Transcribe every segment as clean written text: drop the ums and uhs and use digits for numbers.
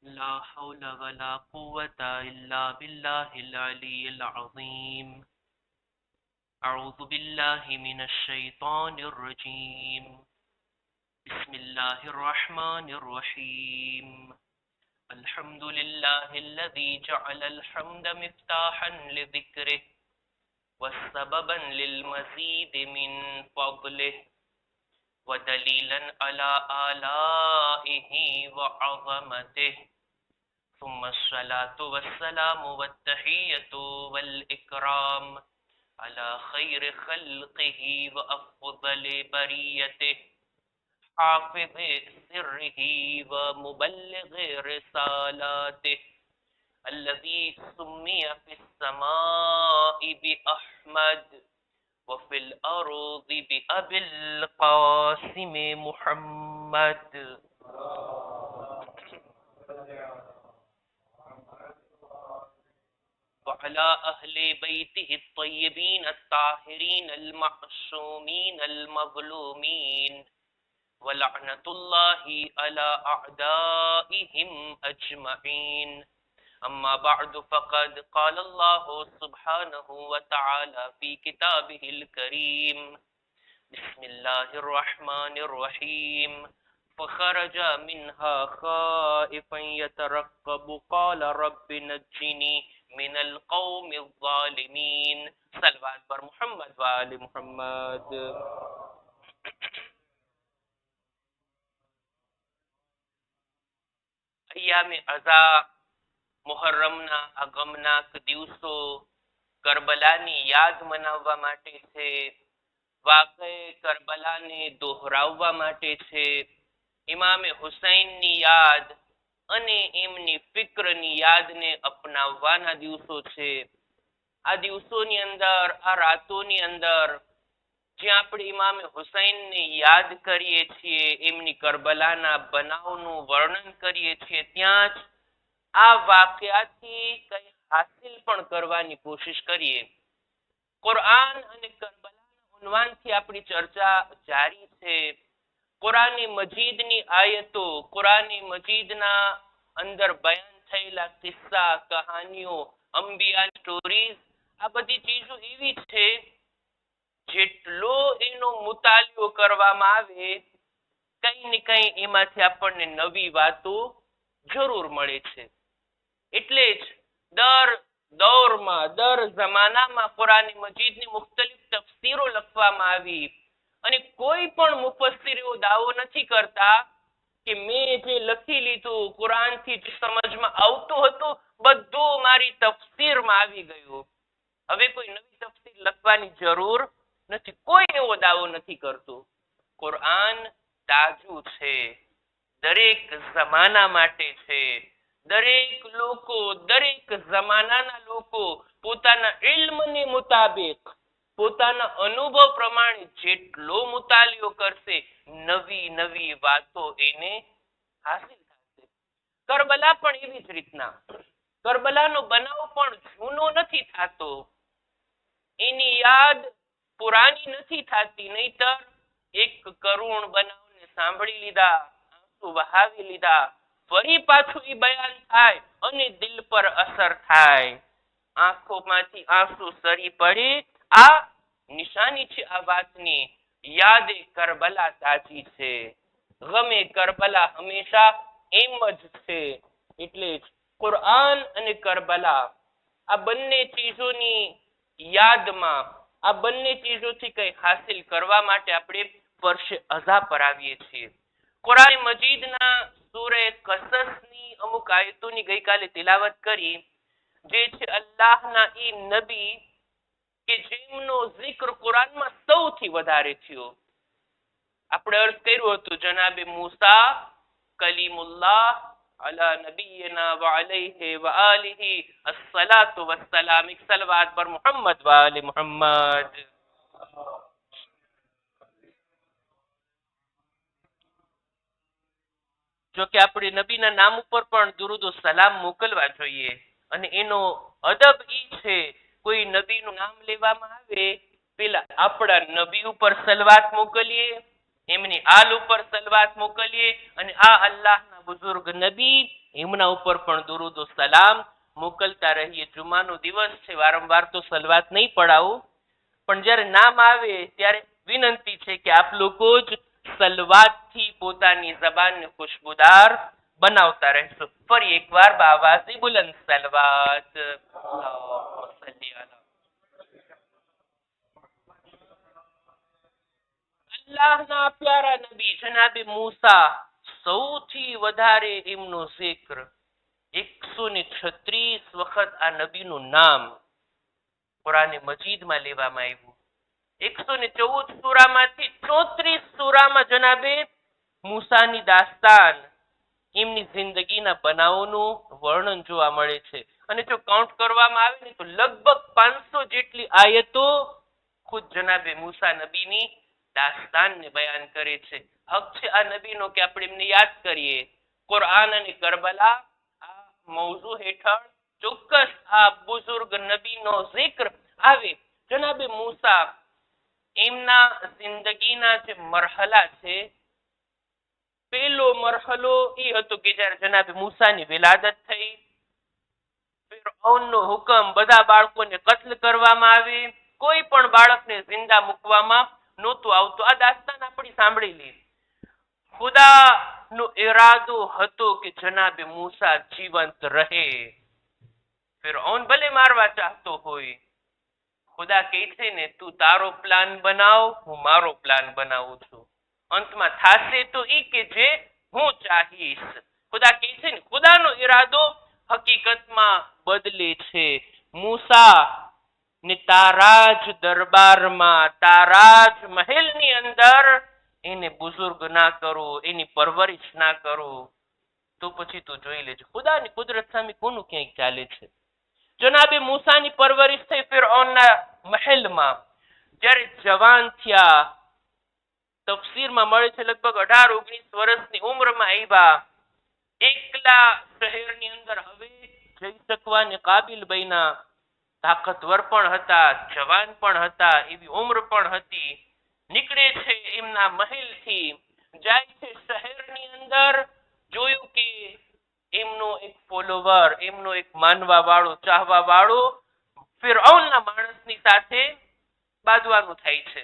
لا حول ولا قوة إلا بالله العلي العظيم. أعوذ بالله من الشيطان الرجيم. بسم الله الرحمن الرحيم. الحمد لله الذي جعل الحمد مفتاحا لذكره وسببا للمزيد من فضله ودليلا على آلائه وعظمته. ثم الصلاة والسلام والتحية والإكرام على خير خلقه وأفضل بريته حافظ سره ومبلغ رسالاته الذي سمي في السماء بأحمد وفي الأرض بأبي القاسم محمد وعلى أهل بيته الطيبين الطاهرين المعصومين المظلومين ولعنة الله على أعدائهم أجمعين. أما بعد فقد قال الله سبحانه وتعالى في كتابه الكريم: بسم الله الرحمن الرحيم. فخرج منها خائفا يترقب قال رب نجني من القوم الظالمين. صلوات بر محمد و آل محمد. અય્યામે અઝા મુહર્રમના આગમનાક દિવસો કરબલાની યાદ મનાવવા માટે છે, વાકએ કરબલાને દોહરાવવા માટે છે, ઇમામે હુસૈનની યાદ અને એમની ફિક્રની યાદને અપનાવવાના દિવસો છે. આ દિવસોની અંદર, આ રાતોની અંદર જ્યાં આપણે ઇમામે હુસૈનને યાદ કરીએ છીએ, એમની કરબલાના બનાવનું વર્ણન કરીએ છીએ, ત્યાં જ આ વાક્યાથી કઈ હાસિલ પણ કરવાની કોશિશ કરીએ. કુરઆન અને કરબલાના ઉન્વાનથી આપણી ચર્ચા જારી છે. કુરાની મજીદની આયતો, કુરાની મજીદના અંદર બયાન થયેલા કિસ્સા, કહાનીઓ, અંબિયા સ્ટોરીઝ, આ બધી ચીજો એવી છે જેટલો એનો મુતાલિયો કરવામાં આવે, કઈ ને કઈ એમાંથી આપણને નવી વાતો જરૂર મળે છે. એટલે જ દર દૌરમાં, દર જમાનામાં કુરાન મજીદની મુખ્તલિફ તફસીરો લખવામાં આવી અને કોઈ પણ મુફસ્સીર એવો દાવો નથી કરતા કે મેં જે લખી લીધું કુરાનથી જે સમજમાં આવતું હતું બધું મારી તફસીરમાં આવી ગયું, હવે કોઈ નવી તફસીર લખવાની જરૂર નથી. કોઈ એવો દાવો નથી કરતું. કુરાન તાજું છે, દરેક જમાના માટે છે. દરેક લોકો, દરેક જમાનાના લોકો પોતાના ઇલ્મને મુતાબિક, પોતાના અનુભવ પ્રમાણે જેટલો મુતાલિયો કરશે, નવી નવી વાતો એને હાસિલ થશે. કરબલા પણ એવી જ રીતના. કરબલાનો બનાવ પણ જૂનો નથી થતો, એની યાદ પુરાની નથી થતી. નહીતર એક કરુણ બનાવને સાંભળી લીધા, આંસુ વહાવી લીધા, ફરી પાછું એ બયાન થાય અને દિલ પર અસર થાય, આંખોમાંથી આંસુ સરી પડે. આ નિશાની છે આ વાતની. યાદે કરબલા તાજી છે, ગમે કરબલા હંમેશા એમ જ છે. એટલે જ કુરઆન અને કરબલા, આ બંને ચીજોની યાદમાં, આ બંને ચીજોથી કઈ હાસિલ કરવા માટે આપણે વર્ષે અઝા પર આવીએ છીએ. કુરાન મજીદના સૂરે કસસની અમુક આયતોની ગઈકાલે તિલાવત કરી, જે છે અલ્લાહના એ નબી કે જેમનો zikr કુરાનમાં સૌથી વધારે થયો. આપણે અર્થ કર્યું હતું જનાબે મૂસા કલીમુલ્લાહ અલા નબીના વ અલૈહિ વ આલિહિ અસ્સલાતુ વસ્સલામ. એક સલવાત પર મુહમ્મદ વ આલિ મુહમ્મદ. જો કે આપણે નબીના નામ ઉપર પણ દુરૂદ સલામ મોકલવા જોઈએ. અને એનો અદબ ઈ છે, કોઈ નબીનું નામ લેવામાં આવે પેલા આપણા નબી ઉપર સલવાત મોકલીએ, એમની આલ ઉપર સલવાત મોકલીએ અને આ અલ્લાહના બુઝુર્ગ નબી એમના ઉપર પણ દુરૂદ સલામ મોકલતા રહીએ. જુમાનો દિવસ છે, વારંવાર તો સલવાત નહીં પડાવું, પણ જ્યારે નામ આવે ત્યારે વિનંતી છે કે આપ લોકો જ સલવાતથી પોતાની જબાનને ખુશબુદાર બનાવતા રહેશો. ફરી એકવાર બાવાઝે બુલંદ સલવાત. અલ્લાહના પ્યારા નબી જનાબે મૂસા સૌથી વધારે એમનો zikr 136 વખત આ નબીનું નામ કુરાને મજીદમાં લેવામાં આવ્યું. 114 સૂરામાંથી 34 સૂરામાં જનાબે મૂસાની દાસ્તાન એમની જિંદગીના બનાવોનું વર્ણન જોવા મળે છે. અને જો કાઉન્ટ કરવામાં આવે ને તો લગભગ 500 જેટલી આયતો ખુદ જનાબે મૂસા નબીની દાસ્તાનને બયાન કરે છે. હક છે આ નબીનો કે આપણે એમને યાદ કરીએ. કુરઆન અને કરબલા આ મૌઝુ હેઠળ ચોક્કસ આ બુઝુર્ગ નબીનો zikr આવે. જનાબે મૂસા એમના જિંદગીના જે મરહલા છે, પહેલો મરહલો એ હતો કે જ્યારે જનાબે મૂસાની વિલાદત થઈ, ફિરഔનનો હુકમ બધા બાળકોને કત્લ કરવામાં આવે, કોઈ પણ બાળકને જિંદા મૂકવામાં નહોતું આવતું. આ દાસ્તાન આપણી સાંભળેલી. ખુદાનો ઈરાદો હતો કે જનાબે મૂસા જીવંત રહે. ફિરഔન ભલે મારવા ચાહતો હોય, ખુદા કહે છે ને તું તારો પ્લાન બનાવ, હું મારો પ્લાન બનાવું છું. અંતમાં થાશે તો ઈ કે જે હું ચાહીશ. ખુદા કહે છે ને ખુદાનો ઈરાદો હકીકતમાં બદલે છે. મૂસા ને તારા જ દરબારમાં, તારા જ મહેલની અંદર એને બુઝુર્ગ ના કરો, એની પરવરિશ ના કરો, તો પછી તું જોઈ લેજો ખુદાની કુદરત સામે કોનું ક્યાંય ચાલે છે. જનાબે મૂસાની પરવરિશ થઈ ફિરഔનના મહેલમાં. જ્યારે જવાન થયા, તફસીરમાં મળે છે લગભગ 18-19 વર્ષની ઉંમરમાં આવ્યા, એકલા શહેરની અંદર હવે જઈ શકવાને કાબિલ બન્યા, તાકતવર પણ હતા, જવાન પણ હતા, એવી ઉંમર પણ હતી. નીકળે છે એમના મહેલથી, જાય છે શહેરની અંદર, જોયું કે એમનો એક ફોલોવર, એમનો એક માનવા વાળો, ચાહવા વાળો ફિરഔનના માણસની સાથે બાંધવાનું થાય છે,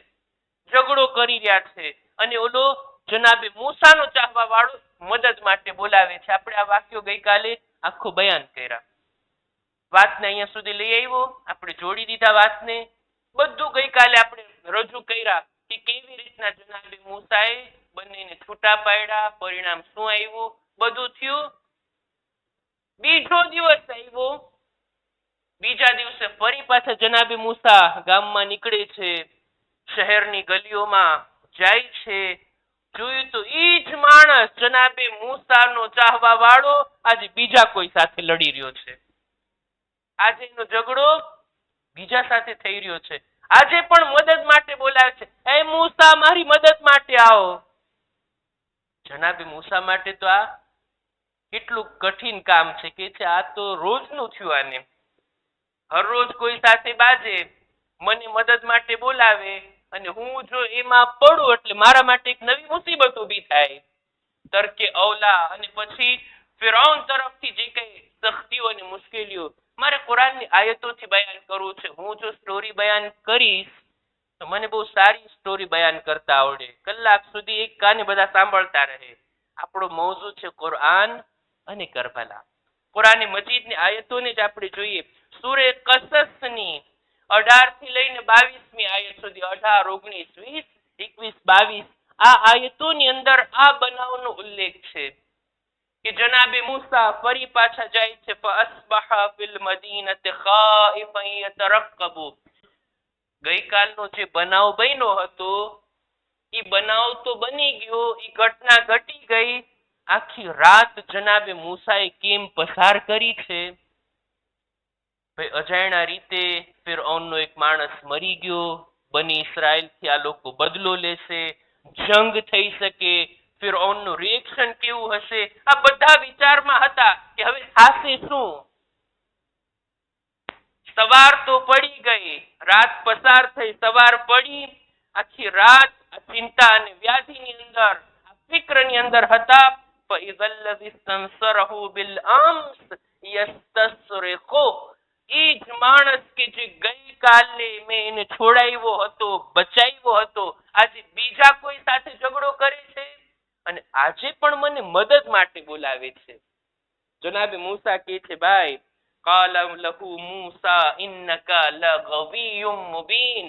ઝઘડો કરી રહ્યા છે. અને ઓલો જનાબે મૂસાનો ચાહવા વાળો મદદ માટે બોલાવે છે. આપણે આ વાક્યો ગઈકાલે આખું બયાન કર્યા. વાતને અહીંયા સુધી લઈ આવ્યો, આપણે જોડી દીધા વાતને. બધું ગઈકાલે આપણે રજૂ કર્યા કે કેવી રીતના જનાબે મૂસાએ બંનેને છૂટા પાડ્યા, પરિણામ શું આવ્યું, બધું થયું. બીજો દિવસ આવ્યો, બીજા દિવસે ફરી પાછા જનાબે મૂસા ગામમાં નીકળે છે, શહેરની ગલીઓમાં જાય છે. જોયું તો ઈ જ માણસ જનાબે મૂસાનો ચાહવા વાળો આજે બીજા કોઈ સાથે લડી રહ્યો છે. આજે એનો ઝઘડો બીજા સાથે થઈ રહ્યો છે. આજે પણ મદદ માટે બોલાવે છે, એ મૂસા મારી મદદ માટે આવો. જનાબે મૂસા માટે તો આ કેટલું કઠિન કામ છે કે છે આ તો રોજનું થયું. આને હર રોજ કોઈ સાથે બાજે, મને મદદ માટે બોલાવે અને હું જો એમાં પડું એટલે મારા માટે એક નવી મુસીબત ઊભી થાય. તરકે ઔલા અને પછી ફિરૌન તરફથી જે કઈ સખ્તીઓ અને મુશ્કેલીઓ મારે કુરાનની આયતોથી બયાન કરવું છે. હું જો સ્ટોરી બયાન કરીશ તો મને બહુ સારી સ્ટોરી બયાન કરતા આવડે, કલાક સુધી એક કાને બધા સાંભળતા રહે. આપણો મૌઝુ છે કુરઆન અને કરબલા. કુરાની મજીદની આયતોને જ આપણે જોઈએ. સૂરે કસસની 18 થી લઈને 22મી આયત સુધી, 18, 19, 20, 21, 22 આ આયતોની અંદર આ બનાવનો ઉલ્લેખ છે કે જનાબે મૂસા ફરી પાછા જાય છે. ફઅસ્બહ ફિલ મદીનતિ ખાઇફન યતરક્કબુ. ગઈકાલનો જે બનાવ બન્યો હતો એ બનાવ તો બની ગયો, એ ઘટના ઘટી ગઈ. આખી રાત જનાબે મૂસાએ કેમ પસાર કરી છે? ભાઈ અજાણ્યા રીતે ફિરૌનનો એક માણસ મરી ગયો, બની ઇસરાયલથી આ લોકો બદલો લેશે, જંગ થઈ શકે, ફિરૌનનું રિએક્શન કેવું હશે, આ બધા વિચારમાં હતા કે હવે થાશે શું. સવાર તો પડી ગઈ, રાત પસાર થઈ, સવાર પડી, આખી રાત આ ચિંતા અને વ્યાધિની અંદર, આ ફિક્રની અંદર હતા. فَإِذَا الَّذِي اسْتَنصَرَهُ بِالْأَمْسِ يَسْتَصْرِخُ. એ જ માણસ કે જે ગઈકાલે મેં એને છોડાવ્યો હતો, બચાવ્યો હતો, આજે બીજા કોઈ સાથે ઝઘડો કરે છે અને આજે પણ મને મદદ માટે બોલાવે છે. જનાબે મૂસા કહે છે, ભાઈ قَالَ لَهُ مُوسَى إِنَّكَ لَغَوِيٌّ مُبِينٌ.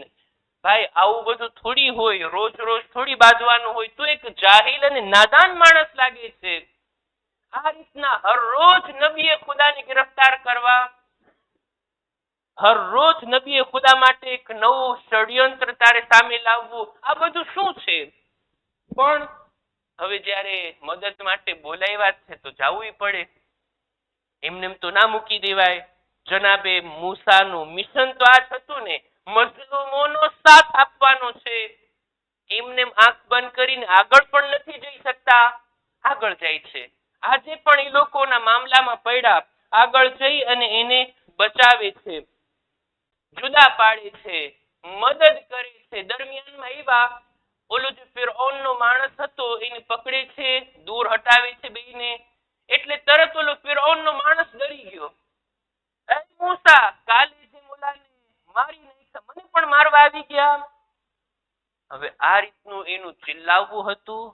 ભાઈ આવું બધું થોડી હોય, રોજ રોજ થોડી બાજવાનું હોય. તું એક જાહિલ અને નાદાન માણસ લાગે છે. આ રીતના હર રોજ નબીએ ખુદાને ગિરફ્તાર કરવા, હર રોજ નબીએ ખુદા માટે એક નવું ષડયંત્ર તારે સામે લાવવું, આ બધું શું છે? પણ હવે જ્યારે મદદ માટે બોલાવ્યા છે તો જવું પડે. એમને તો ના મૂકી દેવાય. જનાબે મૂસાનું મિશન તો આ જ હતું ને, મઝલૂમોનો સાથ આપવાનો છે. એમને આંખ બંધ કરીને આગળ પણ નથી જઈ શકતા, આગળ જાય છે. આજે પણ એ લોકોના મામલામાં પડ્યા, આગળ જઈ અને એને બચાવે છે, જુદા પાડે છે, મદદ કરે છે. દરમિયાનમાં એવા ઓલો જે ફિરૌનનો માણસ હતો એને પકડે છે, દૂર હટાવે છે બેયને. એટલે તરત ઓલો ફિરૌનનો માણસ ડરી ગયો. એ મૂસા, કાલે જે મુલાને મારી નાખ્યા, મને પણ મારવા આવી ગયા. હવે આ રીતનું એનું ચિલ્લાવવું હતું.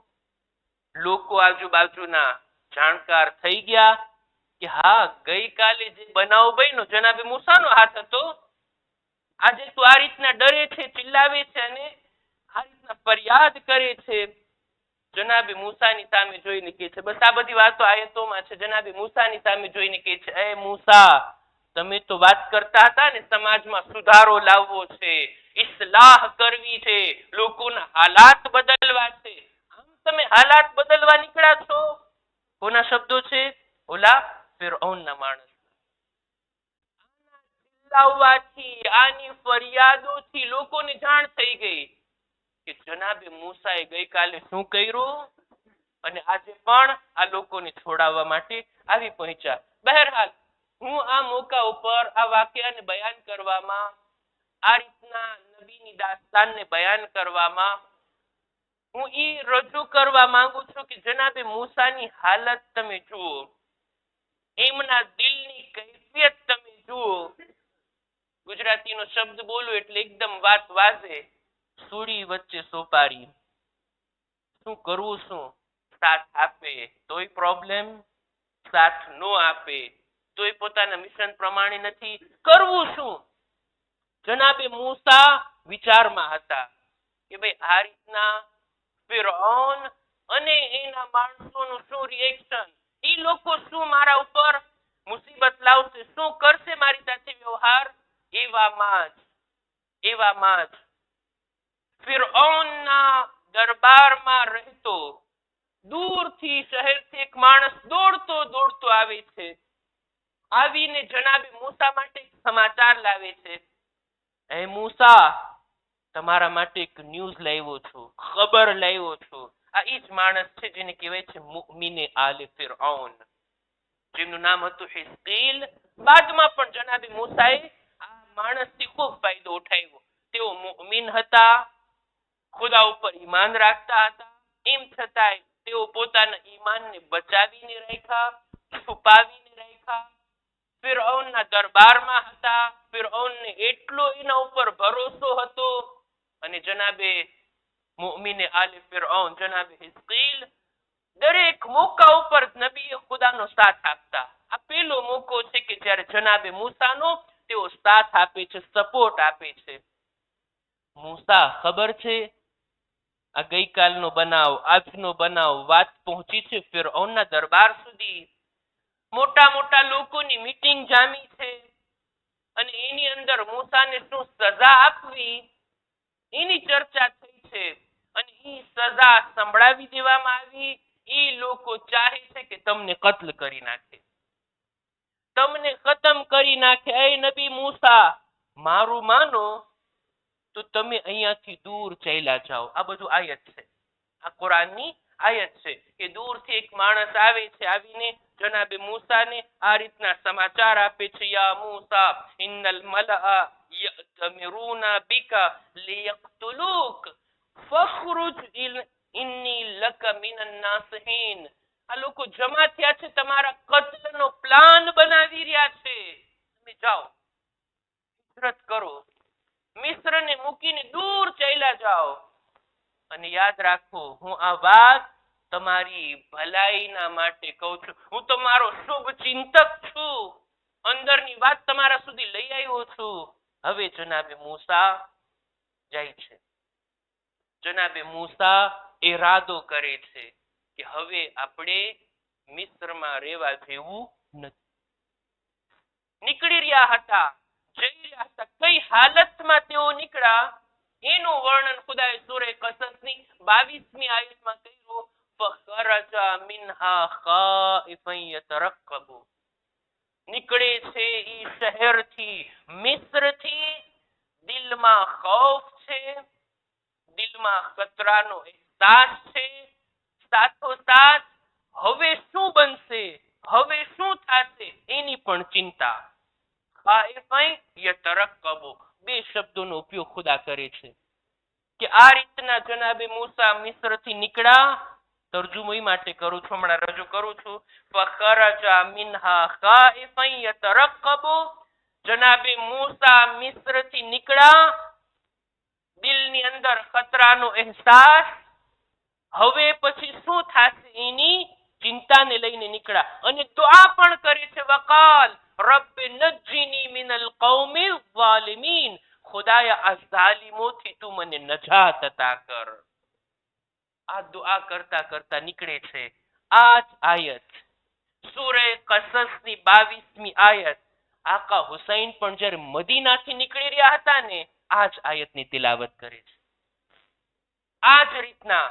લોકો આજુબાજુના જાણકાર થઈ ગયા કે હા, ગઈકાલે જે બનાવ બન્યો જનાબે મૂસાનો હાથ હતો. આજે તું આ રીતના ડરે છે, ચિલ્લાવે છે અને આ રીતના ફરિયાદ કરે છે. જનાબે મૂસાની સામે જોઈને કહે છે, બસ આ બધી વાતો આયતોમાં છે. જનાબે મૂસાની સામે જોઈને કહે છે, એ મૂસા, તમે તો વાત કરતા હતા ને સમાજમાં સુધારો લાવવો છે, ઇસ્લાહ કરવી છે, લોકોના હાલાત બદલવા છે. આમ તમે હાલાત બદલવા નીકળ્યા છો. કોના શબ્દો છે? ઓલા ફિરૌનના માણસ. ચિલ્લાવવાથી, આની ફરિયાદોથી લોકોને જાણ થઈ ગઈ કે જનાબે મૂસાએ ગઈકાલે શું કર્યું અને આજે પણ આ લોકોને છોડાવવા માટે આવી પહોંચ્યા. બહેરહાલ, હું આ મોકા ઉપર આ વાક્યને બયાન કરવામાં, આ રીતના નબીની દાસ્તાનને બયાન કરવામાં હું ઈ રજૂ કરવા માંગુ છું કે જનાબે મૂસાની હાલત તમે જુઓ, એમના દિલની કૈફિયત તમે જુઓ. ગુજરાતીનો શબ્દ બોલું એટલે એકદમ વાત વાજે. સુડી વચ્ચે સોપારી. શું કરવું? શું સાથ આપે તોય પ્રોબ્લેમ, સાથ નો આપે તોય પોતાના મિશન પ્રમાણે નથી. કરવું શું? જનાબે મૂસા વિચારમાં હતા કે ભાઈ આ રીતના ફિરૌન અને એના માણસોનું શું રિએક્શન, એ લોકો શું મારા ઉપર મુસીબત લાવશે, શું કરશે મારી સાથે વ્યવહાર. એવામાં જ ફિરૌનના દરબારમાં રહેતો દૂરથી શહેરથી એક માણસ દોડતો દોડતો આવે છે. આવીને જનાબે મૂસા માટે સમાચાર લાવે છે. એ મૂસા, તમારા માટે એક ન્યૂઝ લાવ્યો છું, ખબર લાવ્યો છું. આ ઈ જ માણસ છે જેને કહેવાય છે મુઅમિને આલે ફિરૌન, જેમનું નામ હતું હિઝકીલ. બાદમાં પણ જનાબે મૂસાએ આ માણસથી ખૂબ ફાયદો ઉઠાવ્યો. તેઓ મુઅમિન હતા, ખુદા ઉપર ઈમાન રાખતા હતા. એમ છતાંય તેઓ પોતાના ઈમાનને બચાવીને રાખ્યા, છુપાવીને રાખ્યા. ફિરૌનના દરબારમાં હતા. ફિરૌનને એટલો એના ઉપર ભરોસો હતો અને જનાબે મુઅમિને આલે ફિરૌન જનાબે હિઝકીલ દરેક મોકા ઉપર નબીએ ખુદાનો સાથ આપતા. આ પહેલો મોકો છે કે જ્યારે જનાબે મૂસાનો તેઓ સાથ આપે છે, સપોર્ટ આપે છે. મૂસા, ખબર છે આ ગઈકાલનો બનાવ, આજનો બનાવ, વાત પહોંચી છે ફિરૌનના દરબાર સુધી. મોટા મોટા લોકોની મીટિંગ જામી છે અને એની અંદર મૂસાને શું સજા આપવી એની ચર્ચા થઈ છે અને એ સજા સંભળાવી દેવામાં આવી. એ લોકો ચાહે છે કે તમને કત્લ કરી નાખે, તમને ખતમ કરી નાખે. એ નબી મૂસા, મારું માનો તો તમે અહીંયાથી દૂર ચાલ્યા જાઓ. આ બધું આયત છે, આ કુરાનની આયત છે કે દૂરથી એક માણસ આવે છે, આવીને જનાબે મૂસાને આ રીતના સમાચાર આપે છે, યા મૂસા ઇન્નલ મલઅ યઅતમિરુના બિકા લિયક્તુલુક. ફખરુજ ઇન્ની લક મિનન નાસિહીન. આ લોકો જમા થયા છે, તમારા કત્લનો પ્લાન બનાવી રહ્યા છે. તમે જાઓ, હિજરત કરો, મિસ્રને મૂકીને દૂર ચાલ્યા જાઓ. અને યાદ રાખો, હું આ વાત તમારી ભલાઈના માટે કહું છું. હું તમારો શુભ ચિંતક છું. અંદરની વાત તમારા સુધી લઈ આવ્યો છું. હવે જનાબે મૂસા જાય છે. જનાબે મૂસા ઈરાદો કરે છે કે હવે આપણે મિસ્રમાં રહેવા જેવું નથી. નીકળી રહ્યા હતા, જઈ રહ્યા હતા. કઈ હાલતમાં તેઓ નીકળ્યા એનું વર્ણન ખુદાએ સૂરે કસસની 22મી આયતમાં કર્યું. فخرج منها خائفا يترقب. નીકળે છે ઈ શહેરથી, મિસ્રથી, દિલમાં ખૌફ છે, દિલમાં ખતરાનો અહેસાસ છે, સાથોસાથ હવે શું બનશે, હવે શું થશે એની પણ ચિંતા. ખાઇફન યતરક્કબુ, બે શબ્દોનો ઉપયોગ ખુદા કરે છે કે આ રીતના જનાબે મૂસા મિસ્રથી નીકળ્યા. તર્જુમો માટે કરું છું, હમણાં રજૂ કરું છું. ફખરજા મિન્હા ખાઇફન યતરક્કબુ. જનાબે મૂસા મિસ્રથી નીકળ્યા, દિલની અંદર ખતરાનો અહેસાસ, હવે પછી શું થશે એની ચિંતાને લઈને નીકળ્યા. અને દુઆ પણ કરે છે. વકાલ રબ્બ નજ્જિની મિનલ કૌમિ ઝાલિમીન. ખુદાયા આ ઝાલિમોથી તું મને નજાત અતા કર. આ દુઆ કરતા કરતા નીકળે છે. આ જ આયત સૂરે કસસની 22મી આયત. આકા હુસૈન પણ જ્યારે મદીનાથી નીકળી રહ્યા હતા ને, આ જ આયતની તિલાવત કરે છે. આ જ રીતના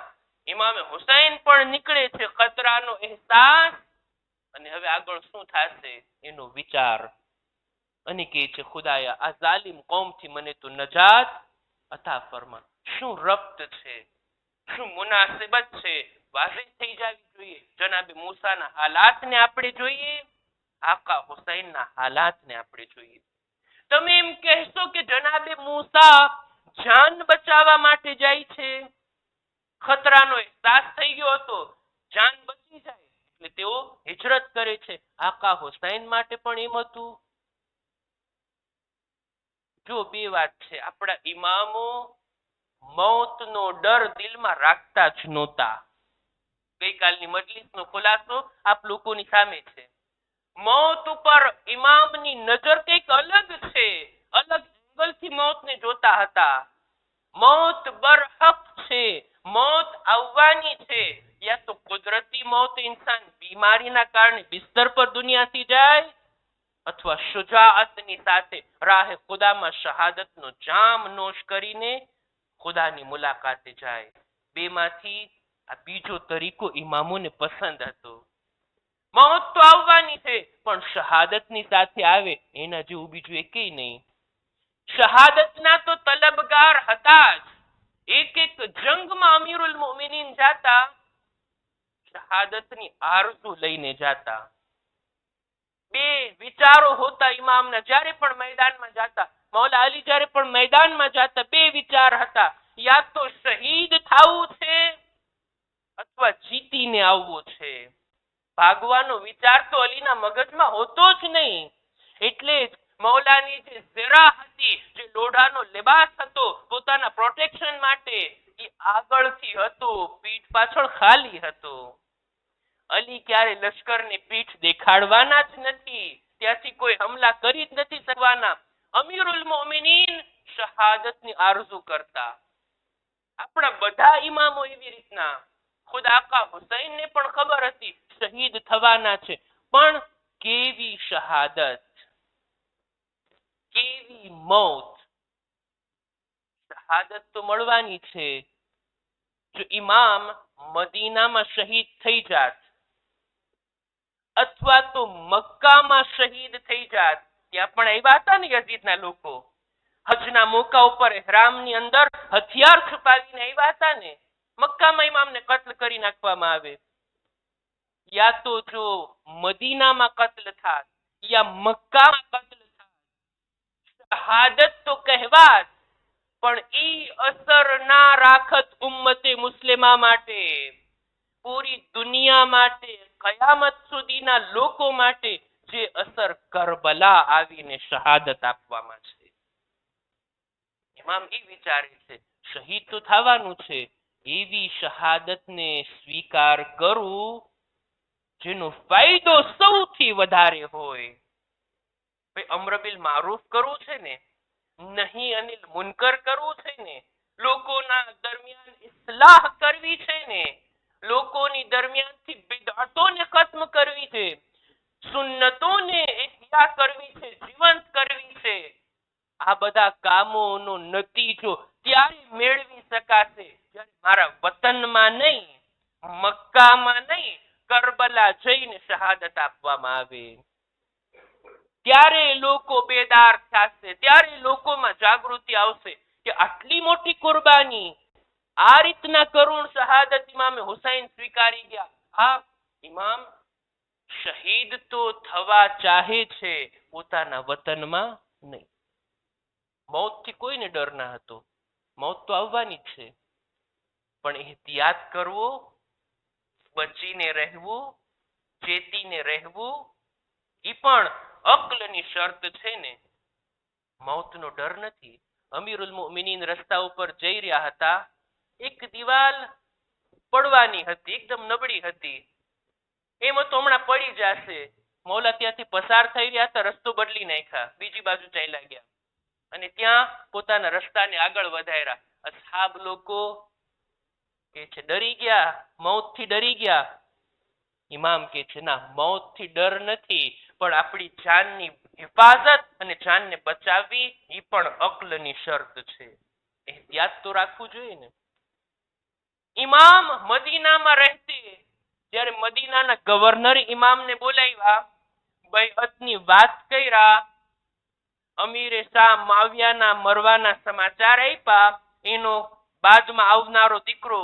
ઇમામે હુસૈન પણ નીકળે છે, ખતરાનો અહેસાસ, અને હવે આગળ શું થશે એનો વિચાર. અને કહે છે ખુદાયા આ ઝાલિમ કૌમથી મને તું નજાત અતા ફરમા. શું રબ્ત છે, શું મુનાસિબત છે, વાઝિહ થઈ જવી જોઈએ. જનાબે મૂસાના હાલાતને આપણે જોઈએ, આકા હુસૈનના હાલાતને આપણે જોઈએ. તમે એમ કહેશો કે જનાબે મૂસા જાન બચાવવા માટે જાય છે, ખતરાનો અહેસાસ થઈ ગયો હતો, જાન બચી જાય એટલે તેઓ હિજરત કરે છે. આકા હુસૈન માટે પણ એમ હતું. જો બે વાત છે, આપણા ઇમામો મૌતનો ડર દિલમાં રાખતા જ નહોતા. ગઈકાલની મજલિસનો ખુલાસો આપ લોકોની સામે છે. મૌત ઉપર ઇમામની નજર કંઈક અલગ છે, અલગ એંગલથી મૌતને જોતા હતા. મૌત બરહક છે, મૌત આવવાની છે. યા તો કુદરતી મૌત, ઇન્સાન બીમારીના કારણે બિસ્તર પર દુનિયાથી જાય, અથવા શુજાઅતની સાથે રાહે ખુદામાં શહાદતનો જામ નોશ કરીને ખુદાની મુલાકાતે જાય. બેમાંથી આ બીજો તરીકો ઇમામોને પસંદ હતો. મૌત તો આવવાની છે, પણ શહાદતની સાથે આવે એના જેવું બીજું એકેય નહીં. શહાદતના તો તલબગાર હતા જ. એક એક જંગમાં અમીરુલ મોમિનીન જાતા, શહાદતની આરઝુ લઈને જાતા. બે વિચારો હોતા ઇમામના. જ્યારે પણ મેદાનમાં જાતા, મૌલા અલી જ્યારે પણ મેદાનમાં જાતા, બે વિચાર હતા. યા તો શહીદ થવું છે અથવા જીતીને આવવું છે. ભાગવાનો વિચાર તો અલીના મગજમાં હોતો જ નહીં. એટલે જ મૌલાની જે ઝરા હતી, જે લોઢાનો લિબાસ હતો પોતાના પ્રોટેક્શન માટે, એ આગળથી હતો, પીઠ પાછળ ખાલી હતો. અલી ક્યારે લશ્કરને પીઠ દેખાડવાના જ નથી, ત્યાંથી કોઈ હમલા કરી જ નથી શકવાના. અમીરુલ મોમિનીન શહાદતની આરઝુ કરતા. આપણા બધા ઇમામો એવી રીતના. ખુદ આકા હુસૈનને પણ ખબર હતી શહીદ થવાના છે, પણ કેવી શહાદત, કેવી મૌત. શહાદત તો મળવાની છે. જો ઇમામ મદીનામાં શહીદ થઈ જાત અથવા તો મક્કામાં શહીદ થઈ જાત, ત્યાં પણ આવ્યા હતા ને યઝીદના લોકો, હજના મોકા ઉપર ઇહરામની અંદર હથિયાર છુપાવીને આવ્યા હતા ને, મક્કામાં ઇમામને કત્લ કરી નાખવામાં આવે. યા તો જો મદીનામાં કત્લ થાત યા મક્કામાં કત્લ થાત, શહાદત તો કહેવાત, પણ ઈ અસર ના રાખત ઉમ્મતે મુસ્લિમા માટે, પૂરી દુનિયા માટે, કયામત સુધીના લોકો માટે જે અસર કરબલા આવીને શહાદત આપવામાં છે. ઇમામ એ વિચારે છે શહીદ તો થવાનું છે, એવી શહાદતને સ્વીકાર કરવું જેનો ફાયદો સૌથી વધારે હોય. અમ્ર બિલ મારૂફ કરવું છે ને, નહીં અનિલ મુનકર કરવું છે ને, લોકોના દરમિયાન ઇસ્લાહ કરવી છે ને, લોકોની દરમિયાનથી બિદઅતોને ખત્મ કરવી છે, સુન્નતોને ઇહયા કરવી છે, જીવંત કરવી છે. આ બધા કામોનો નતીજો ત્યારે મેળવી શકાશે જ્યારે મારા વતનમાં નહીં, મક્કામાં નહીં, કરબલા જઈને શહાદત આપવામાં આવે. ત્યારે લોકો બેદાર થશે, ત્યારે લોકોમાં જાગૃતિ આવશે કે આટલી મોટી કુરબાની, આ રીતના કરુણ શહાદત ઇમામે હુસૈન સ્વીકારી ગયા. હા, ઇમામ શહીદ તો થવા ચાહે છે, પોતાના વતનમાં નહીં. મૌતથી કોઈને ડર ના હતો, મૌત તો આવવાની જ છે, પણ એહતિયાત કરવો, બચીને રહેવું, ચેતીને રહેવું, એ પણ અક્લની શરત છે ને. મૌતનો ડર નથી. અમીરુલ મુમિનીન રસ્તા ઉપર જઈ રહ્યા હતા, એક દિવાલ પડવાની હતી, એકદમ નબળી હતી. એમ તો હમણાં પડી જશે. મૌલા ત્યાંથી પસાર થઈ રહ્યા હતા, રસ્તો બદલી નાખ્યા, બીજી બાજુ ચાલ્યા ગયા અને ત્યાં પોતાના રસ્તાને આગળ વધાર્યા. અસહાબ લોકો કે છે ડરી ગયા, મૌતથી ડરી ગયા. ઇમામ કે છે ના, મૌતથી ડર નથી, પણ આપણી જાનની હિફાજત અને જાનને બચાવવી એ પણ અક્લની શરત છે. એહતિયાત તો રાખવું જોઈએ ને. ઇમામ મદીનામાં રહેતે, જ્યારે મદીનાના ગવર્નર ઇમામને બોલાવ્યા, બૈઅતની વાત કર્યા, અમીરે શાહ માવિયાના મરવાના સમાચાર આપ્યા, એનો બાદમાં આવનારો દીકરો,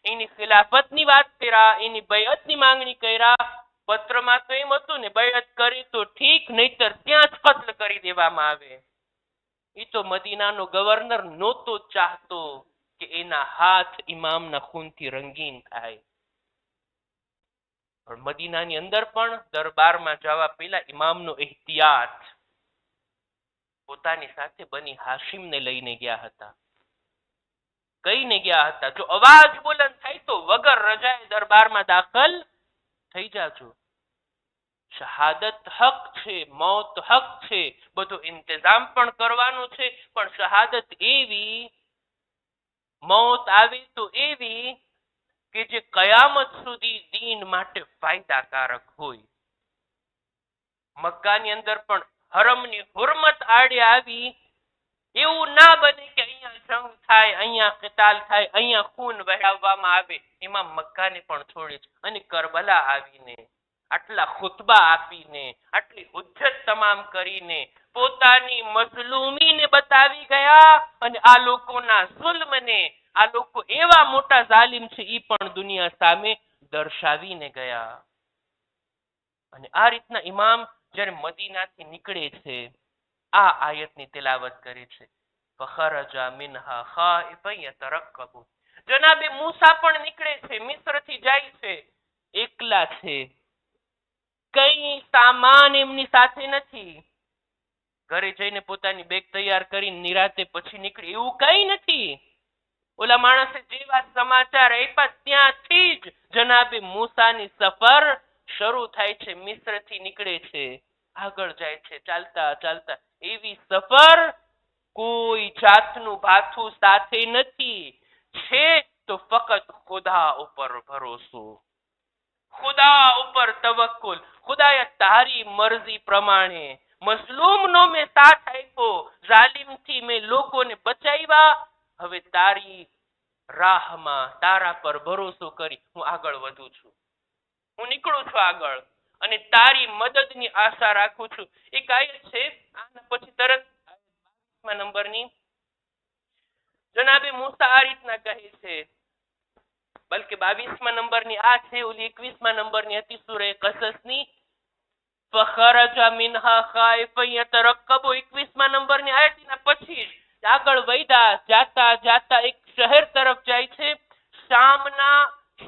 એની ખિલાફતની વાત કર્યા, એની બૈઅતની માંગણી કર્યા. પત્રમાં તો એમ હતું ને, બૈઅત કરી તો ઠીક, નહીતર ત્યાં જ કત્લ કરી દેવામાં આવે. એ તો મદીનાનો ગવર્નર નહોતો ચાહતો કે એના હાથ ઇમામના ખૂનથી રંગીન થાય. પણ મદીનાની અંદર પણ દરબારમાં જવા પહેલા ઇમામનો એહતિયાત, પોતાની સાથે બની હાશિમને લઈને ગયા હતા. કહીને ગયા હતા, જો અવાજ બુલંદ થાય તો વગર રજાએ દરબારમાં દાખલ થઈ જાજો. શહાદત હક છે, મોત હક છે, બધો ઇંતજામ પણ કરવાનું છે, પણ શહાદત એવી, મોત આવી તો એવી કે જે કયામત સુધી દીન માટે ફાયદાકારક હોય. મક્કાની અંદર પણ હરમની હુરમત આડે આવી, એવું ના બને કે અહીંયા જંગ થાય, અહીંયા કિતાલ થાય, અહીંયા ખૂન વહાવવામાં આવે. એમાં મક્કાને પણ છોડે છે અને કરબલા આવીને આટલા ખુતબા આપીને, આટલી હુજ્જત તમામ કરીને, પોતાની મઝલૂમીને બતાવી ગયા અને આ લોકોના જુલ્મને, આ લોકો એવા મોટા જાલિમ છે એ પણ દુનિયા સામે દર્શાવીને ગયા. અને આ રીતના ઇમામ જ્યારે મદીનાથી નીકળે છે, આ આયતની તિલાવત કરે છે. ફખરજા મિનહા ખાઇફન યતરક્કબુ. જનાબે મૂસા પણ નીકળે છે, મિસ્રથી જાય છે, એકલા છે, કઈ સામાન એમની સાથે નથી. ઘરે જઈને પોતાની બેગ તૈયાર કરીને નિરાતે પછી નીકળે એવું કઈ નથી. ઓલા માણસે જેવા સમાચાર આપ્યા ત્યાંથી જ જનાબે મૂસાની સફર શરૂ થાય છે, મિસ્રથી નીકળે છે, આગળ જાય છે, ચાલતા ચાલતા. એવી સફર કોઈ જાતનું ભાથું સાથે નથી, છે તો ફક્ત ખુદા ઉપર ભરોસો, ખુદા ઉપર તવક્કુલ. ખુદાએ તારી મરજી પ્રમાણે મઝલૂમનો મેં સાથ આપ્યો, જાલિમથી મેં લોકોને બચાવ્યા, હવે તારી રાહમાં તારા પર ભરોસો કરી હું આગળ વધું છું, હું નીકળું છું આગળ અને તારી મદદની આશા રાખું છું. એક આયત છે, આના પછી તરત 22મા નંબરની, જનાબે મૂસા આ રીતના કહે છે, બલકે 22મા નંબરની આ છે, ઓલી 21મા નંબરની હતી સૂરે કસસની. ફખરજા મિનહા ખાઇફન યતરક્કબુ, 21મા નંબરની આયતના પછી આગળ વધ્યા, જાતા જાતા એક શહેર તરફ જાય છે. શામના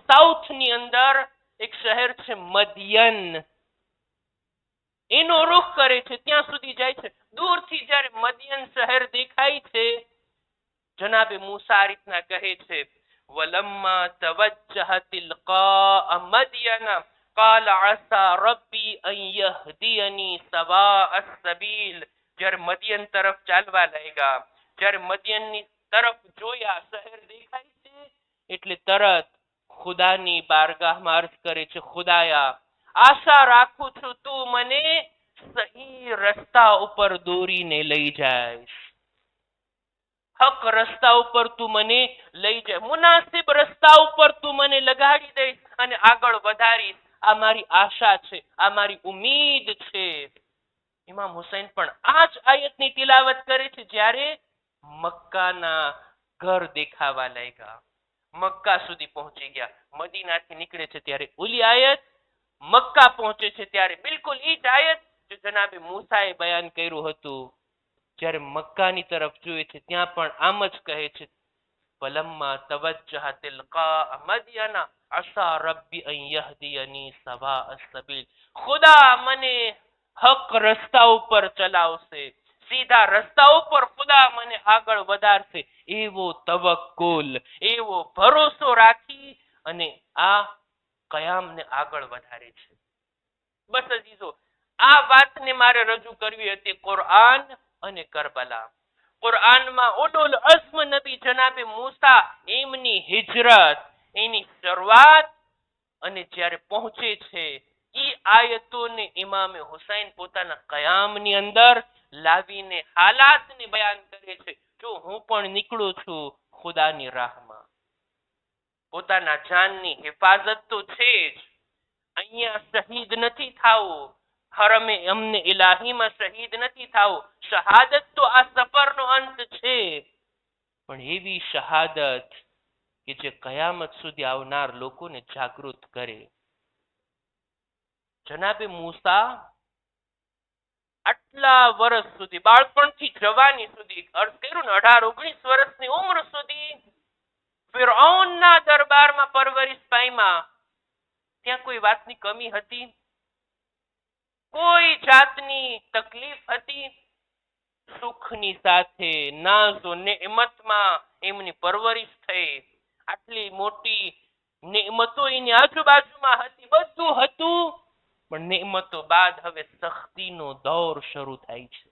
સાઉથની અંદર એક શહેર છે મદયન, એનો રૂખ કરે છે, ત્યાં સુધી જાય છે. દૂરથી જ્યારે મદયન શહેર દેખાય છે, જનાબે મૂસા આ રીતના કહે છે, વલમ્મા તવજ્જહ તિલકા મદયન قال عسى ربي ان يهديني سواء السبيل. જ્યારે મદયન તરફ ચાલવા લાગ્યા, જ્યારે મદયનની તરફ જોયા, શહેર દેખાય છે એટલે તરત ખુદાની બારગાહમાં અર્જ કરે છે, ખુદાયા આશા રાખું છું તું મને સહી રસ્તા ઉપર દોરીને લઈ જાય, હક રસ્તા ઉપર તું મને લઈ જાય, મુનાસિબ રસ્તા ઉપર તું મને લગાડી દઈશ અને આગળ વધારીશ. આ મારી આશા છે, આ મારી ઉમ્મીદ છે. ઇમામ હુસૈન પણ આ જ આયતની તિલાવત કરે છે જ્યારે મક્કાના ઘર દેખાવા લાગ્યા, મક્કા સુધી પહોંચી ગયા. મદીનાથી નીકળે છે ત્યારે ઓલી આયત, મક્કા પહોંચે છે ત્યારે બિલકુલ ઈ જ આયત જે જનાબે મૂસાએ બયાન કર્યું હતું. જ્યારે મક્કાની તરફ જોઈએ છે ત્યાં પણ આમ જ કહે છે, ફલમ્મા તવજ્જહ તિલકા મદયન અસા રબ્બી અન યહદિયની સવા અસબીલ. ખુદા મને હક રસ્તા ઉપર ચલાવશે, સીધા રસ્તા ઉપર ખુદા મને આગળ વધારશે, એવો તવક્કુલ, એવો ભરોસો રાખી અને આ કયામને આગળ વધારે છે. બસ અજીઝો, આ વાતને મારે રજૂ કરવી હતી કુરઆન અને કરબલા. કુરઆનમાં ઉલુલ અઝ્મ નબી જનાબે મૂસા એમની હિજરત, એની શરૂઆત અને જ્યારે પહોંચે છે ઈ આયતોને ઇમામે હુસૈન પોતાના કયામની અંદર લાવીને હાલાતને બયાન કરે છે. જો હું પણ નીકળું છું ખુદાની રાહમાં, પોતાના જાનની હિફાજત તો છે જ, અહીંયા શહીદ નથી થાવું, હરમે અમને ઇલાહીમાં શહીદ નથી થાવું, શહાદત તો આ સફરનો અંત છે, પણ એવી શહાદત કે જે કયામત સુધી આવનાર લોકોને જાગૃત કરે. જનાબે મૂસા આટલા વર્ષ સુધી, બાળપણથી જવાની સુધી, અર્થ કર્યું ને 18-19 વર્ષની ઉંમર સુધી ફિરഔનના દરબારમાં પરવરિશ પામ્યા. ત્યાં કોઈ વાતની કમી હતી? કોઈ જાતની તકલીફ હતી? સુખની સાથે નાઝો નેમતમાં એમની પરવરિશ થઈ. આટલી મોટી નેમતો એની આજુબાજુમાં હતી, બધું હતું, પણ નેમતો બાદ હવે સખ્તીનો દૌર શરૂ થાય છે.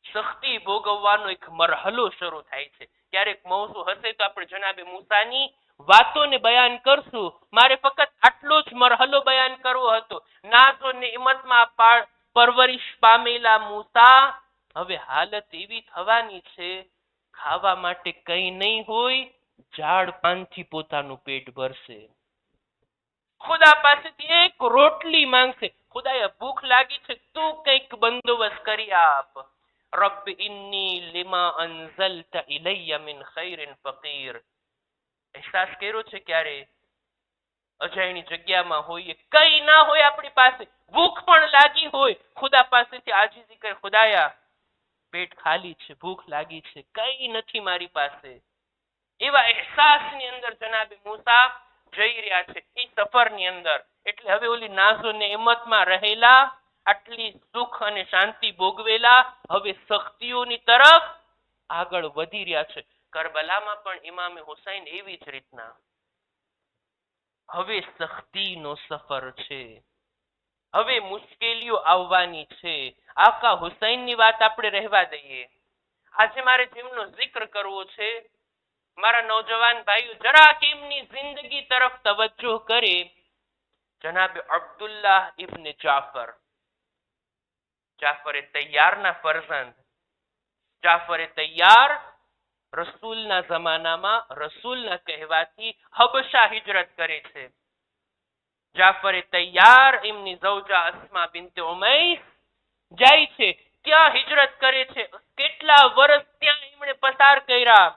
સખ્તી ભોગવવાનો એક મરહલો શરૂ થાય છે. ક્યારેક મૌસુ હશે તો આપણે જનાબે મૂસાની વાતોને બયાન કરશું. મારે ફક્ત આટલો જ મરહલો બયાન કરવો હતો. નાઝો નેમતમાં પરવરિશ પામેલા મૂસા હવે હાલત એવી થવાની છે, ખાવા માટે કંઈ નહીં હોય, ઝાડ પાનથી પોતાનું પેટ ભરશે. ખુદા પાસેથી એક રોટલી માંગશે, ખુદાએ ભૂખ લાગી છે, તું કંઈક બંદોબસ્ત કરી આપ. રબ ઇન્ની લિમા અંઝલતા ઇલૈયા મિન ખૈરિન ફકીર. અહેસાસ કર્યો છે ક્યારે અજાયણી જગ્યામાં હોઈએ, કઈ ના હોય આપણી પાસે, ભૂખ પણ લાગી હોય, ખુદા પાસેથી આજીજી કરે, ખુદાયા પેટ ખાલી છે, ભૂખ લાગી છે, કઈ નથી મારી પાસે. એવા અહેસાસની અંદર જનાબે મૂસા જઈ રહ્યા છે એ સફરની અંદર. એટલે હવે ઓલી નાઝો નેમતમાં રહેલા, આટલી સુખ અને શાંતિ ભોગવેલા, હવે સખ્તીઓની તરફ આગળ વધી રહ્યા છે. કરબલામાં પણ ઇમામે હુસૈન એવી જ રીતના હવે સખ્તીનો સફર છે, હવે મુશ્કેલીઓ આવવાની છે. આકા હુસૈનની વાત આપણે રહેવા દઈએ. આજે મારે જેમનો જિક્ર કરવો છે, મારા નૌજવાન ભાઈઓ જરાક એમની જિંદગી તરફ તવજ્જો કરે. જનાબ અબ્દુલ્લાહ ઇબ્ન જાફર, જાફરે તૈયારના ફરઝંદ. જાફરે તૈયાર રસૂલના જમાનામાં રસૂલના કહેવાથી હબશા હિજરત કરે છે. જાફરે તૈયાર એમની ઝૌજા અસ્મા બિન્તે ઉમૈસ જાય છે, ત્યાં હિજરત કરે છે. કેટલા વર્ષ ત્યાં એમણે પસાર કર્યા,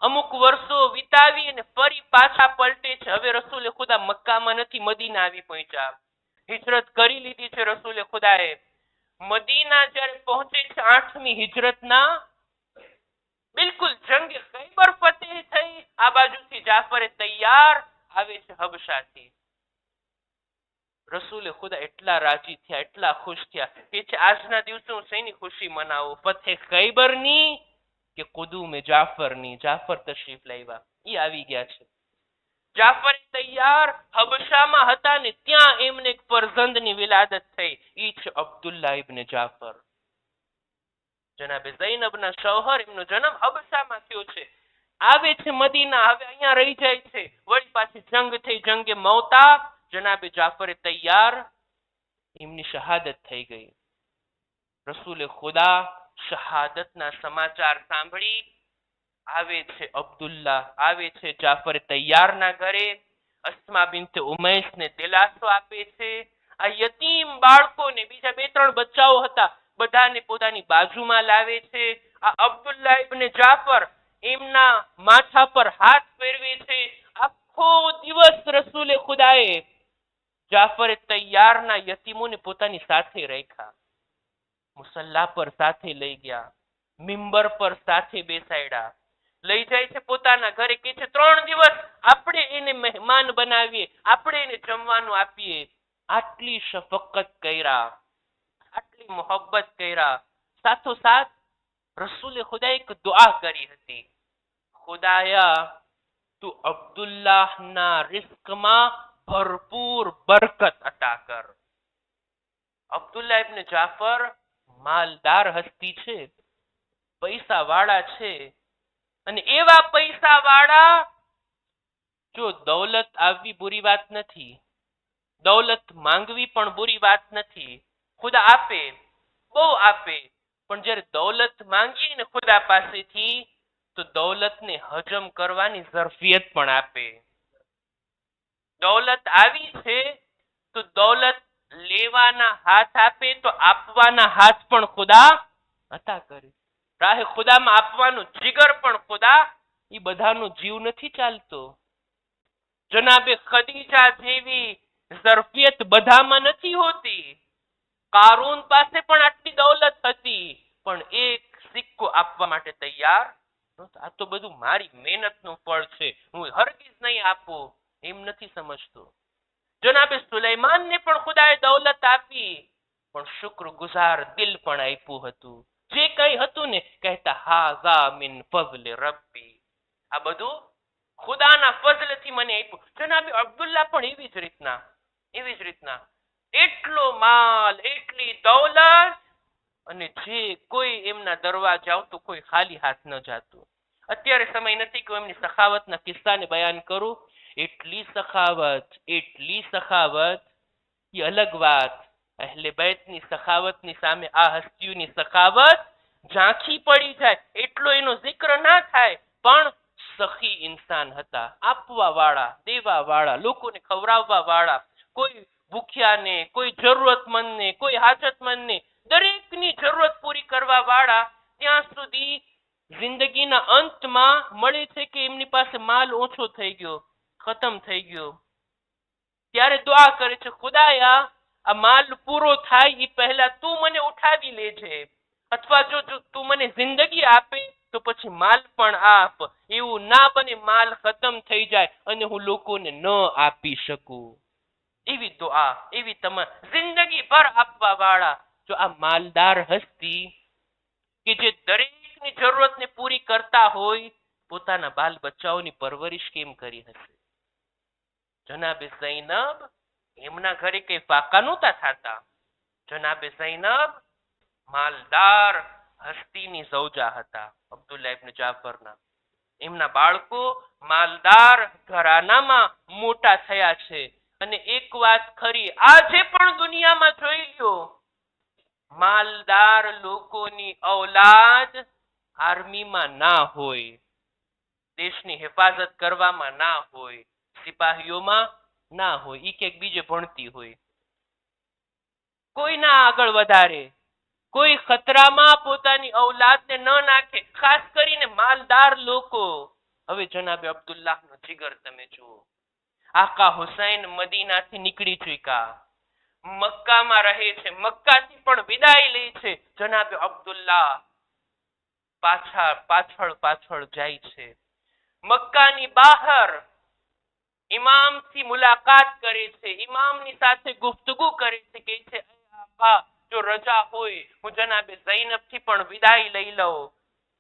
અમુક વર્ષો વિતાવી અને ફરી પાછા પલટે છે. હવે રસૂલે ખુદા મક્કામાં નથી, મદીના આવી પહોંચ્યા. હિજરત કરી લીધી છે રસૂલે ખુદાએ. મદીના જ્યારે પહોંચે છે 8મી હિજરતના, બિલકુલ જંગે ખૈબર ફતેહ થઈ. આ બાજુથી જાફરે તૈયાર આવે છે હબશાથી. રસૂલે ખુદા એટલા રાજી થયા, એટલા ખુશ થયા કે છે આજના દિવસે હું શેની ખુશી મનાવું, ફતેહ ખૈબરની કે કુદુમે જાફરની. જાફર તશરીફ લાવ્યા, ઈ આવી ગયા છે. જાફર તૈયાર હબશામાં હતા ને ત્યાં એમને એક ફરજંદની વિલાદત થઈ. ઈ છે અબ્દુલ્લાહ ઇબ્ન જાફર. જનાબે ઝૈનબના શૌહર, એમનો જન્મ હબશામાં થયો છે. આવે છે મદીના, હવે અહીંયા રહી જાય છે. વળી પાછી જંગ થઈ, જંગે મૌતા. જનાબે જાફરે તૈયાર, એમની શહાદત થઈ ગઈ. રસૂલે ખુદા શહાદતના સમાચાર સાંભળી આવે છે અબ્દુલ્લાહ, આવે છે જાફર તૈયારના ઘરે. અસ્મા બિન્તે ઉમૈસને દિલાસો આપે છે. આ યતીમ બાળકોને, બીજા 2-3 બચ્ચાઓ હતા, બધાને પોતાની બાજુમાં લાવે છે. આ અબ્દુલ્લાહ ઇબ્ન જાફર એમના માથા પર હાથ ફેરવે છે. આખો દિવસ રસૂલે ખુદાએ જાફર તૈયારના યતીમોને પોતાની સાથે રાખ્યા. મુસલ્લા પર સાથે લઈ ગયા, મિંબર પર સાથે બેસાડ્યા, લઈ જાય છે પોતાના ઘરે, કે છે 3 દિવસ આપણે એને મહેમાન બનાવીએ, આપણે એને જમવાનું આપીએ. આટલી શફકત કર્યા, આટલી મોહબ્બત કર્યા. સાથોસાથ રસૂલે ખુદા એક દુઆ કરી હતી, ખુદાયા તું અબ્દુલ્લાહના રિસ્કમાં ભરપૂર બરકત અતા કર. અબ્દુલ્લાહ ઇબ્ન જાફર માલદાર હસ્તી છે, પૈસા વાળા છે, અને એવા પૈસા વાળા, જો દૌલત આવવી બુરી વાત નથી, દૌલત માંગવી પણ બુરી વાત નથી. ખુદા આપે, બહુ આપે, પણ જ્યારે દૌલત માંગીએ ને ખુદા પાસેથી, તો દૌલતને હજમ કરવાની ઝરફિયત પણ આપે. દૌલત આવી છે તો દૌલત લેવાના હાથ આપે તો આપવાના હાથ પણ ખુદા અતા કરે. રાહે ખુદામાં આપવાનું જીગર પણ ખુદા, એ બધાનો જીવ નથી ચાલતો. જનાબે ખદીજા જેવી ઝરફિયત બધામાં નથી હોતી. કારૂન પાસે પણ આટલી દૌલત હતી, પણ એક સિક્કો આપવા માટે તૈયાર નહોતો. આ તો બધું મારી મહેનતનું ફળ છે, હું હરગીઝ નહીં આપું, એમ નથી સમજતો. જનાબે સુલેમાનને પણ ખુદાએ દૌલત આપી, પણ શુક્રગુઝાર દિલ પણ આપ્યું હતું. જે કંઈ હતું ને કહેતા હાઝા મિન ફઝલ રબ્બી, આ બધું ખુદાના ફઝલથી મને આપ્યું. જનાબે અબ્દુલ્લાહ પણ એવી જ રીતના એટલો માલ, એટલી દૌલત, અને જે કોઈ એમના દરવાજે આવતું કોઈ ખાલી હાથ ન જાતું. અત્યારે સમય નથી કે એમની સખાવતના કિસ્સાને બયાન કરું. એટલી સખાવત, એ અલગ વાત. અહેલે બૈતની સખાવતની સામે આ હસ્તીઓની સખાવત ઝાંખી પડી જાય એટલો એનો zikr ના થાય. પણ સખી ઇન્સાન હતા, આપવા વાળા, દેવા વાળા, લોકોને ખવડાવવા વાળા, કોઈ ભૂખ્યાને, કોઈ જરૂરતમંદને, કોઈ હાજતમંદને, દરેકની જરૂરત પૂરી કરવા વાળા. ત્યાં સુધી જિંદગીના અંતમાં મળે છે કે એમની પાસે માલ ઓછો થઈ ગયો, ખતમ થઈ ગયો, ત્યારે દુઆ કરે છે, ખુદાયા આ માલ પૂરો થાય એ પહેલા તું મને ઉઠાવી લેજે, અથવા જો તું મને જિંદગી આપે તો પછી માલ પણ આપ. એવું ના બને માલ ખતમ થઈ જાય અને હું લોકોને ન આપી શકું. એવી દુઆ, એવી તમામ જિંદગી ભર આપવા વાળા જો આ માલદાર હસ્તી કે જે દરેકની જરૂરતને પૂરી કરતા હોય, પોતાના બાલ બચ્ચાઓની પરવરિશ કેમ કરી હશે? જનાબે ઝૈનબ એમના ઘરે કઈ ફાકા નહોતા થતા. જનાબે ઝૈનબ માલદાર હસ્તીની ઝૌજા હતા, અબ્દુલ્લાહ ઇબ્ન જાફરના. એમના બાળકો માલદાર ઘરાનામાં મોટા થયા છે. અને એક વાત ખરી, આજે પણ દુનિયામાં જોઈ લો, માલદાર લોકોની ઔલાદ આર્મીમાં ના હોય, દેશની હિફાજત કરવામાં ના હોય, સિપાહીઓમાં ના હોય, ઈ ક્યાંક બીજે ભણતી હોય. કોઈ ના આગળ વધારે, કોઈ ખતરામાં પોતાની ઔલાદને ન નાખે, ખાસ કરીને માલદાર લોકો. હવે જનાબે અબ્દુલ્લાહનો જીગર તમે જુઓ. આકા હુસૈન મદીનાથી નીકળી ચૂક્યા, મક્કામાં રહે છે, મક્કાથી પણ વિદાય લે છે. જનાબે અબ્દુલ્લાહ પાછળ જાય છે. મક્કાની બહાર ઇમામથી મુલાકાત કરે છે, ઇમામની સાથે ગુફ્તગુ કરે છે, કહે છે આકા જો રજા હોય હું જનાબે ઝૈનબથી પણ વિદાય લઈ લઉં.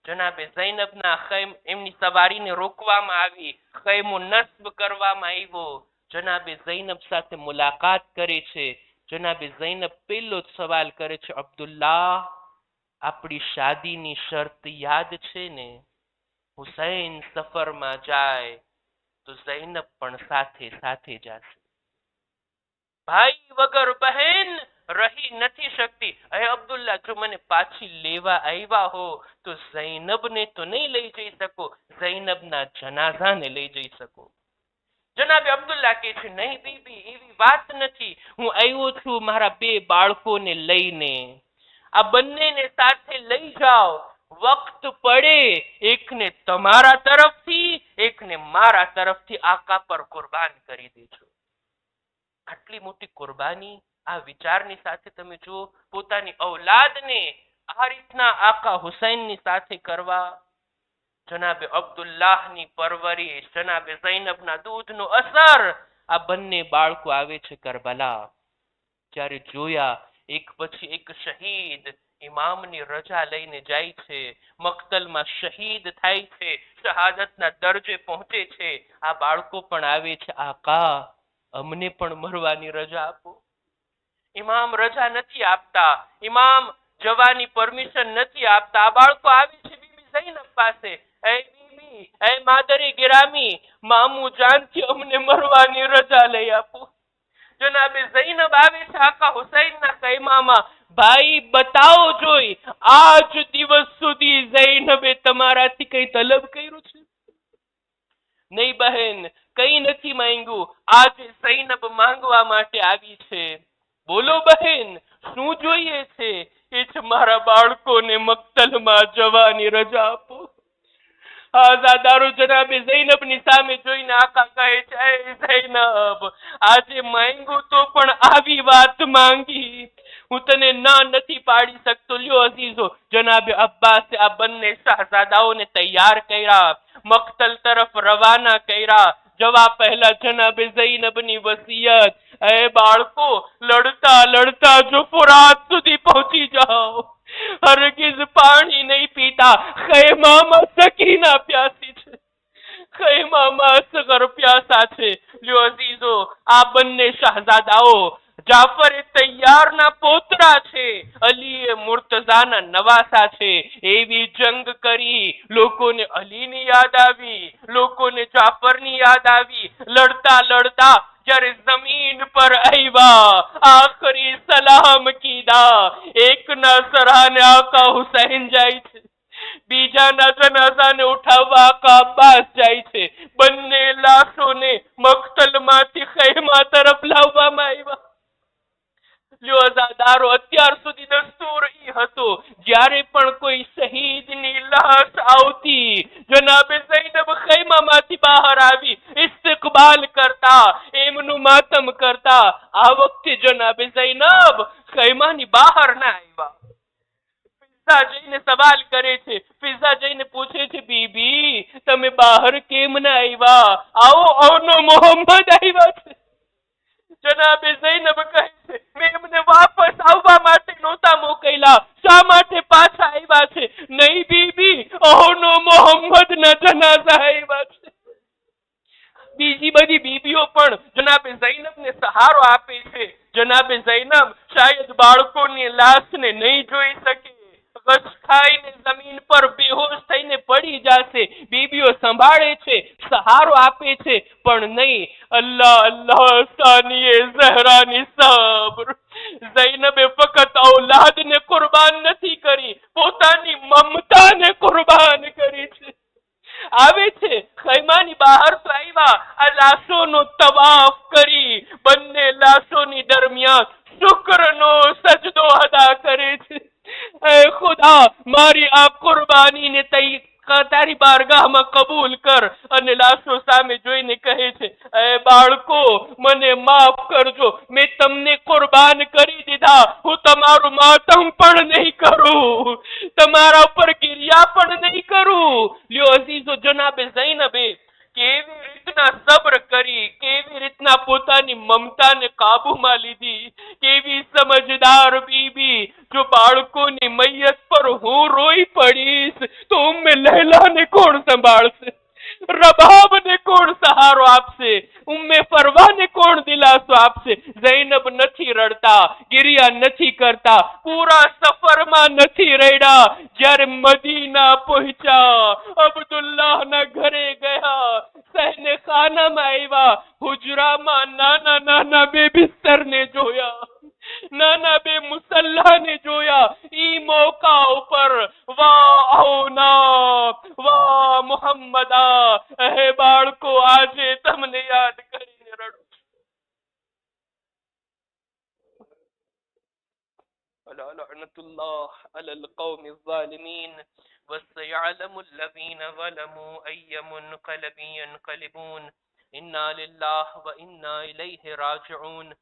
જનાબે ઝૈનબના ખૈમ એમની સવારીને રોકવામાં આવી, ખૈમો નસ્બ કરવામાં આવ્યો. જનાબે ઝૈનબ સાથે મુલાકાત કરે છે. જનાબે ઝૈનબ પહેલો જ સવાલ કરે છે, અબ્દુલ્લાહ આપણી શાદીની શરત યાદ છે ને? હુસૈન સફરમાં જાય તો ઝૈનબ પણ સાથે સાથે જશે. ભાઈ વગર બહેન રહી નથી શકતી. હે અબ્દુલ્લા જો મને પાછી લેવા આવ્યા હો તો ઝૈનબને તો નહીં લઈ જઈ શકો, ઝૈનબના જનાઝાને લઈ જઈ શકો. જનાબે અબ્દુલ્લા કહે છે નહીં બીબી એવી વાત નથી, હું આવ્યો છું મારા 2 બાળકોને લઈને. આ બંનેને સાથે લઈ જાઓ, વક્ત પડે એકને તમારા તરફથી એકને મારા તરફથી આકા પર કુરબાન કરી દેજો. આટલી મોટી કુરબાની આ વિચારની સાથે તમે જુઓ, પોતાની ઔલાદને આ રીતના આકા હુસૈનની સાથે કરવા. જનાબે અબ્દુલ્લાહની પરવરિશ, જનાબે ઝૈનબના દૂધનો અસર, આ બંને બાળકો આવે છે કરબલા. જ્યારે જોયા એક પછી એક શહીદ ઇમામની રજા લઈને જાય છે, મક્તલમાં શહીદ થાય છે, શહાદતના દરજે પહોંચે છે. આ બાળકો પણ આવે છે, આકા અમને પણ મરવાની રજા આપો. ઇમામ રજા નથી આપતા, ઇમામ જવાની પરમિશન નથી આપતા. આ બાળકો આવે છે બીબી ઝૈનબ પાસે, એ બીબી એ માદરે ગિરામી મામુ જાનથી અમને મરવાની રજા લઈ આપો. જનાબે ઝૈનબ આવે છે આકા હુસૈનના કૈમામાં, ભાઈ બતાવો જોઈ આજ દિવસ સુધી ઝૈનબે તમારાથી કઈ તલબ કર્યું છે? નહીં બહેન, કઈ નથી માંગ્યું. આજે ઝૈનબ માંગવા માટે આવી છે. બોલો બહેન શું જોઈએ છે? એ જ મારા બાળકોને મક્તલમાં જવાની રજા આપો. આઝાદારો જનાબે ઝૈનબની સામે જોઈને આકા કહે છે, એ ઝૈનબ આજે માંગ્યું તો પણ આવી વાત માંગી, હું તને ના નથી પાડી શકતો. લ્યો અઝીઝો, જનાબે અબ્બાસે આ બંને શાહઝાદાઓને તૈયાર કર્યા, મક્તલ તરફ રવાના કર્યા. જવા પહેલા જનાબે ઝૈનબની વસિયત, એ બાળકો લડતા લડતા જો ફુરાત સુધી પહોંચી જાઓ, હરગિઝ પાણી નહીં પીતા. ખૈમામાં સકીના પ્યાસી છે, ખૈમામાં અસગર પ્યાસા છે. લ્યો અઝીઝો, આ બંને શાહઝાદાઓ જાફરે તૈયારના પોતરા છે, અલીએ મુર્તઝાના નવાસા છે. એવી જંગ કરી, લોકોને અલીની યાદ આવી, લોકોને જાફરની યાદ આવી. લડતા લડતા જ્યારે જમીન પર આવ્યા, આખરી સલામ કીધા. એકના સરાહને આકા હુસૈન જાય છે, બીજાના જનાઝાને ઉઠાવવા આકા અબ્બાસ જાય છે. બંને લાશોને મક્તલમાંથી ખૈમા તરફ લાવવામાં આવ્યા. લ્યો અઝાદારો, અત્યાર સુધી દસ્તુર ઈ હતો, જ્યારે પણ કોઈ શહીદની લાશ આવતી, જનાબે ઝૈનબ ખૈમામાંથી બહાર આવી ઇસ્તિકબાલ કરતા, એમનું માતમ કરતા. આ વખતે જનાબે ઝૈનબ ખૈમાની બહાર ના આવ્યા. ફિઝા જઈને સવાલ કરે છે, ફિઝા જઈને પૂછે છે, બીબી તમે બહાર કેમ ના આવ્યા? આવો આવનો મોહમ્મદ આવ્યા છે. જનાબે ઝૈનબ કહે છે, મેં એમને વાપસ આવવા માટે નહોતા મોકલ્યા, શા માટે પાછા આવ્યા છે? નહીં બીબી, ઓનો મોહમ્મદના જનાઝા આવ્યા છે. બીજી બધી બીબીઓ પણ જનાબે ઝૈનબને સહારો આપે છે. જનાબે ઝૈનબ શાયદ બાળકોની લાશને નહીં જોઈ શકે, ગશ ખાઈને જમીન પર બેહોશ થઈને પડી જશે. બીબીઓ સંભાળે છે, સહારો આપે છે, પણ નહીં. અલ્લાહ અલ્લાહ સાનીએ ઝહરાની સબ્ર. ઝૈનબે ફક્ત ઔલાદને કુરબાન નથી કરી, પોતાની મમતાને કુરબાન કરી છે. આવે છે ખૈમાની બહાર તો આવ્યા, આ લાશોનો તવાફ કરી બંને લાશોની દરમિયાન શુક્રનો સજદો અદા કરે છે. એ ખુદા, મારી આ કુરબાનીને તારી બારગાહમાં કબૂલ કર. અને લાશો સામે જોઈને કહે છે, એ બાળકો મને માફ કરજો, મેં તમને કુરબાન કરી દીધા, હું તમારું માતમ પણ નહીં કરું, તમારા ઉપર ગિરિયા પણ નહીં કરું. લ્યો અઝીઝો, જનાબે ઝૈનબે કેવી રીતના સબ્ર કરી, કેવી રીતના પોતાની મમતાને કાબુમાં લીધી, કેવી સમજદાર બીબી. જો બાળકોની મૈયત પર હું રોઈ પડીશ તો ઉમ્મે લૈલાને કોણ સંભાળશે, રબાબને કોણ સહારો આપશે, ઉમ્મે ફરવાને કોણ દિલાસો આપશે? ઝૈનબ નથી રડતા, ગિરિયા નથી કરતા, પૂરા સફરમાં નથી રડ્યા. જ્યારે મદીના પહોંચ્યા, અબ્દુલ્લાહના ઘરે ગયા, સહને ખાનામાં આવ્યા, હુજરામાં નાના નાના બે બિસ્તરને જોયા, નાના બે મુસલ્લાને જોયા. ઈ મોકા ઉપર વાહ આવના, વાહ મુહમ્મદા, હે બાળકો, આજે તમને યાદ કરીને રડું. ألا لعنة الله على القوم الظالمين وسيعلم الذين ظلموا أي منقلب ينقلبون إنا لله وإنا إليه راجعون